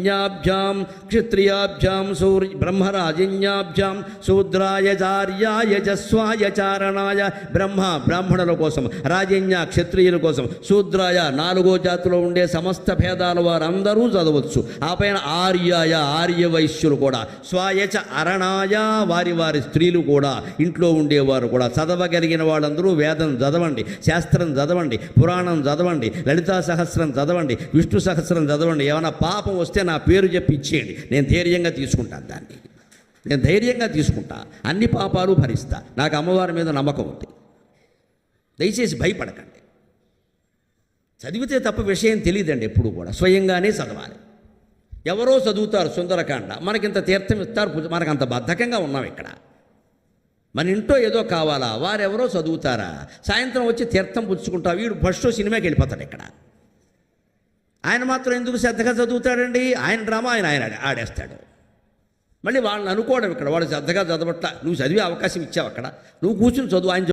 బ్రహ్మరాజిన్యాభ్యాం క్షత్రియాభ్యాం బ్రహ్మరాజిన్యాభ్యాం శూద్రాయ యజస్వాయ చారణాయ. బ్రాహ్మణుల కోసం, రాజన్య క్షత్రియుల కోసం, శూద్రాయ 4వ జాతిలో ఉండే సమస్త భేదాల వారందరూ చదవచ్చు. ఆ పైన ఆర్యవైశ్యులు కూడా, స్వాయచ అరణాయ వారి స్త్రీలు కూడా, ఇంట్లో ఉండేవారు కూడా. చదవగలిగిన వాళ్ళందరూ వేదం చదవండి, శాస్త్రం చదవండి, పురాణం చదవండి, లలితా సహస్రం చదవండి, విష్ణు సహస్రం చదవండి. ఏమైనా పాపం వస్తే నా పేరు చెప్పి ఇచ్చేయండి, నేను ధైర్యంగా తీసుకుంటాను. దాన్ని నేను ధైర్యంగా తీసుకుంటా, అన్ని పాపాలు భరిస్తా. నాకు అమ్మవారి మీద నమ్మకం ఉంది. దయచేసి భయపడకండి. చదివితే తప్ప విషయం తెలియదండి. ఎప్పుడు కూడా స్వయంగానే చదవాలి. ఎవరో చదువుతారు సుందరకాండ, మనకింత తీర్థం ఇస్తారు, మనకంత బద్ధకంగా ఉన్నాం ఇక్కడ. మన ఇంట్లో ఏదో కావాలా, వారెవరో చదువుతారా, సాయంత్రం వచ్చి తీర్థం పుచ్చుకుంటా, వీడు ఫస్ట్ సినిమాకి వెళ్ళిపోతాడు. ఇక్కడ ఆయన మాత్రం ఎందుకు శ్రద్ధగా చదువుతాడండి? ఆయన డ్రామా ఆయన ఆడేస్తాడు. మళ్ళీ వాళ్ళని అనుకోవడం ఇక్కడ, వాడు శ్రద్ధగా చదవట్లా, నువ్వు చదివే అవకాశం ఇచ్చావు, అక్కడ నువ్వు కూర్చుని చదువు. ఆయన